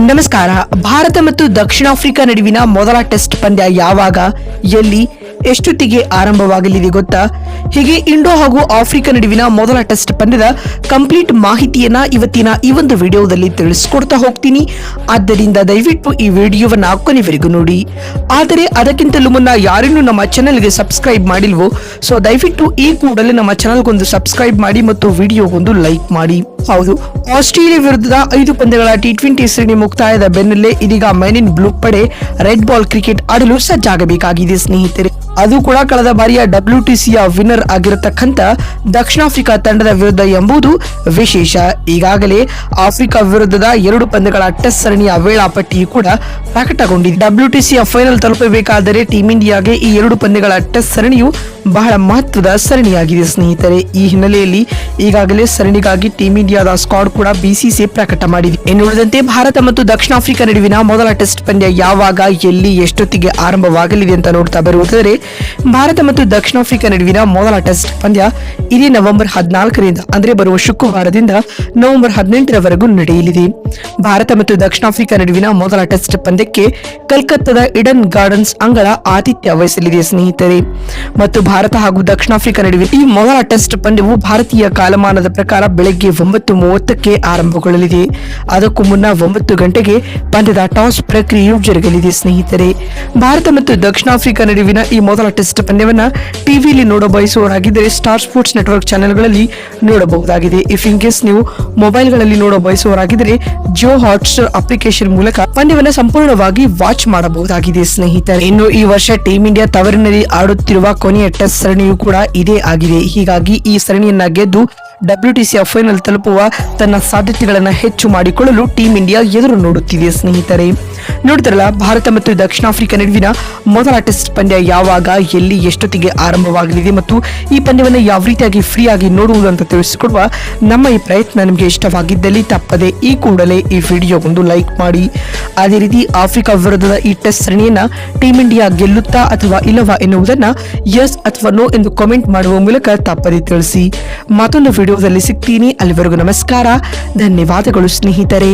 ನಮಸ್ಕಾರ. ಭಾರತ ಮತ್ತು ದಕ್ಷಿಣ ಆಫ್ರಿಕಾ ನಡುವಿನ ಮೊದಲ ಟೆಸ್ಟ್ ಪಂದ್ಯ ಯಾವಾಗ, ಎಲ್ಲಿ, ಎಷ್ಟೊತ್ತಿಗೆ ಆರಂಭವಾಗಲಿದೆ ಗೊತ್ತಾ? ಹೀಗೆ ಇಂಡೋ ಹಾಗೂ ಆಫ್ರಿಕಾ ನಡುವಿನ ಮೊದಲ ಟೆಸ್ಟ್ ಪಂದ್ಯದ ಕಂಪ್ಲೀಟ್ ಮಾಹಿತಿಯನ್ನ ಇವತ್ತಿನ ಈ ಒಂದು ವಿಡಿಯೋದಲ್ಲಿ ತಿಳಿಸ್ಕೊಡ್ತಾ ಹೋಗ್ತೀನಿ. ಆದ್ದರಿಂದ ದಯವಿಟ್ಟು ಈ ವಿಡಿಯೋವನ್ನ ಕೊನೆವರೆಗೂ ನೋಡಿ. ಆದರೆ ಅದಕ್ಕಿಂತಲೂ ಮುನ್ನ ಯಾರಿನ್ನೂ ನಮ್ಮ ಚಾನೆಲ್ಗೆ ಸಬ್ಸ್ಕ್ರೈಬ್ ಮಾಡಿಲ್ವೋ, ಸೊ ದಯವಿಟ್ಟು ಈ ಕೂಡಲೇ ನಮ್ಮ ಚಾನೆಲ್ಗೊಂದು ಸಬ್ಸ್ಕ್ರೈಬ್ ಮಾಡಿ ಮತ್ತು ವಿಡಿಯೋಗೊಂದು ಲೈಕ್ ಮಾಡಿ. ಹೌದು, ಆಸ್ಟ್ರೇಲಿಯಾ ವಿರುದ್ಧದ 5 ಪಂದ್ಯಗಳ ಟಿ20 ಸರಣಿ ಮುಕ್ತಾಯದ ಬೆನ್ನಲ್ಲೇ ಇದೀಗ ಮೆನ್ ಇನ್ ಬ್ಲೂ ಪಡೆ ರೆಡ್ ಬಾಲ್ ಕ್ರಿಕೆಟ್ ಆಡಲು ಸಜ್ಜಾಗಬೇಕಾಗಿದೆ ಸ್ನೇಹಿತರೆ. ಅದು ಕೂಡ ಕಳೆದ ಬಾರಿಯ WTCಯ ವಿನ್ನರ್ ಆಗಿರತಕ್ಕಂತ ದಕ್ಷಿಣ ಆಫ್ರಿಕಾ ತಂಡದ ವಿರುದ್ಧ ಎಂಬುದು ವಿಶೇಷ. ಈಗಾಗಲೇ ಆಫ್ರಿಕಾ ವಿರುದ್ಧದ 2 ಪಂದ್ಯಗಳ ಟೆಸ್ಟ್ ಸರಣಿಯ ವೇಳಾಪಟ್ಟಿ ಕೂಡ ಪ್ರಕಟಗೊಂಡಿದೆ. WTCಯ ಫೈನಲ್ ತಲುಪಬೇಕಾದರೆ ಟೀಂ ಇಂಡಿಯಾಗೆ ಈ 2 ಪಂದ್ಯಗಳ ಟೆಸ್ಟ್ ಸರಣಿಯು ಬಹಳ ಮಹತ್ವದ ಸರಣಿಯಾಗಿದೆ ಸ್ನೇಹಿತರೆ. ಈ ಹಿನ್ನೆಲೆಯಲ್ಲಿ ಈಗಾಗಲೇ ಸರಣಿಗಾಗಿ ಟೀಂ ಇಂಡಿಯಾದ ಸ್ಕ್ವಾಡ್ ಕೂಡ BCCI ಪ್ರಕಟ ಮಾಡಿದೆ. ಇನ್ನುಳಿದಂತೆ ಭಾರತ ಮತ್ತು ದಕ್ಷಿಣ ಆಫ್ರಿಕಾ ನಡುವಿನ ಮೊದಲ ಟೆಸ್ಟ್ ಪಂದ್ಯ ಯಾವಾಗ, ಎಲ್ಲಿ, ಎಷ್ಟೊತ್ತಿಗೆ ಆರಂಭವಾಗಲಿದೆ ಅಂತ ನೋಡ್ತಾ ಬರುವುದಾದರೆ, ಭಾರತ ಮತ್ತು ದಕ್ಷಿಣ ಆಫ್ರಿಕಾ ನಡುವಿನ ಮೊದಲ ಟೆಸ್ಟ್ ಪಂದ್ಯ ಇದೇ ನವೆಂಬರ್ 14ರಿಂದ ಅಂದ್ರೆ ಬರುವ ಶುಕ್ರವಾರದಿಂದ ನವೆಂಬರ್ 18ರವರೆಗೂ ನಡೆಯಲಿದೆ. ಭಾರತ ಮತ್ತು ದಕ್ಷಿಣ ಆಫ್ರಿಕಾ ನಡುವಿನ ಮೊದಲ ಟೆಸ್ಟ್ ಪಂದ್ಯಕ್ಕೆ ಕಲ್ಕತ್ತಾದ ಈಡನ್ ಗಾರ್ಡನ್ಸ್ ಅಂಗಳ ಆತಿಥ್ಯ ವಹಿಸಲಿದೆ ಸ್ನೇಹಿತರೆ. ಮತ್ತು ಭಾರತ ಹಾಗೂ ದಕ್ಷಿಣ ಆಫ್ರಿಕಾ ನಡುವೆ ಈ ಮೊದಲ ಟೆಸ್ಟ್ ಪಂದ್ಯವು ಭಾರತೀಯ ಕಾಲಮಾನದ ಪ್ರಕಾರ ಬೆಳಗ್ಗೆ 9:30ಕ್ಕೆ ಆರಂಭಗೊಳ್ಳಲಿದೆ. ಅದಕ್ಕೂ ಮುನ್ನ 9 ಗಂಟೆಗೆ ಪಂದ್ಯದ ಟಾಸ್ ಪ್ರಕ್ರಿಯೆಯು ಜರುಗಲಿದೆ ಸ್ನೇಹಿತರೆ. ಭಾರತ ಮತ್ತು ದಕ್ಷಿಣ ಆಫ್ರಿಕಾ ನಡುವಿನ ಈ ಮೊದಲ ಟೆಸ್ಟ್ ಪಂದ್ಯವನ್ನ ಟಿವಿಯಲ್ಲಿ ನೋಡ ಬಯಸುವವರಾಗಿದ್ದರೆ ಸ್ಟಾರ್ ಸ್ಪೋರ್ಟ್ಸ್ ನೆಟ್ವರ್ಕ್ ಚಾನೆಲ್ಗಳಲ್ಲಿ ನೋಡಬಹುದಾಗಿದೆ. ಇಫ್ ಇನ್ ಕೇಸ್ ನೀವು ಮೊಬೈಲ್ಗಳಲ್ಲಿ ನೋಡ ಬಯಸುವವರಾಗಿದ್ದರೆ ಜಿಯೋ ಹಾಟ್ಸ್ಟಾರ್ ಅಪ್ಲಿಕೇಶನ್ ಮೂಲಕ ಪಂದ್ಯವನ್ನ ಸಂಪೂರ್ಣವಾಗಿ ವಾಚ್ ಮಾಡಬಹುದಾಗಿದೆ ಸ್ನೇಹಿತರೆ. ಇನ್ನು ಈ ವರ್ಷ ಟೀಂ ಇಂಡಿಯಾ ತವರಿನಲ್ಲಿ ಆಡುತ್ತಿರುವ ಕೊನೆಯ ಟೆಸ್ಟ್ ಸರಣಿಯೂ ಕೂಡ ಇದೇ ಆಗಿದೆ. ಹೀಗಾಗಿ ಈ ಸರಣಿಯನ್ನ ಗೆದ್ದು WTCಯ ಫೈನಲ್ ತಲುಪುವ ತನ್ನ ಸಾಧ್ಯತೆಗಳನ್ನು ಹೆಚ್ಚು ಮಾಡಿಕೊಳ್ಳಲು ಟೀಂ ಇಂಡಿಯಾ ಎದುರು ನೋಡುತ್ತಿದೆ ಸ್ನೇಹಿತರೆ. ನೋಡಿದ್ರಲ್ಲ, ಭಾರತ ಮತ್ತು ದಕ್ಷಿಣ ಆಫ್ರಿಕಾ ನಡುವಿನ ಮೊದಲ ಟೆಸ್ಟ್ ಪಂದ್ಯ ಯಾವಾಗ, ಎಲ್ಲಿ, ಎಷ್ಟೊತ್ತಿಗೆ ಆರಂಭವಾಗಲಿದೆ ಮತ್ತು ಈ ಪಂದ್ಯವನ್ನು ಯಾವ ರೀತಿಯಾಗಿ ಫ್ರೀ ಆಗಿ ನೋಡುವುದು ಅಂತ ತಿಳಿಸಿಕೊಡುವ ನಮ್ಮ ಈ ಪ್ರಯತ್ನ ನಿಮಗೆ ಇಷ್ಟವಾಗಿದ್ದಲ್ಲಿ ತಪ್ಪದೆ ಈ ಕೂಡಲೇ ಈ ವಿಡಿಯೋಗೊಂದು ಲೈಕ್ ಮಾಡಿ. ಅದೇ ರೀತಿ ಆಫ್ರಿಕಾ ವಿರುದ್ಧದ ಈ ಟೆಸ್ಟ್ ಸರಣಿಯನ್ನ ಟೀಂ ಇಂಡಿಯಾ ಗೆಲ್ಲುತ್ತಾ ಅಥವಾ ಇಲ್ಲವಾ ಎನ್ನುವುದನ್ನ ಎಸ್ ಅಥವಾ ನೋ ಎಂದು ಕಾಮೆಂಟ್ ಮಾಡುವ ಮೂಲಕ ತಪ್ಪದೆ ತಿಳಿಸಿ. ಮತ್ತೊಂದು ವಿಡಿಯೋದಲ್ಲಿ ಸಿಗ್ತೀನಿ. ಅಲ್ಲಿವರೆಗೂ ನಮಸ್ಕಾರ, ಧನ್ಯವಾದಗಳು ಸ್ನೇಹಿತರೆ.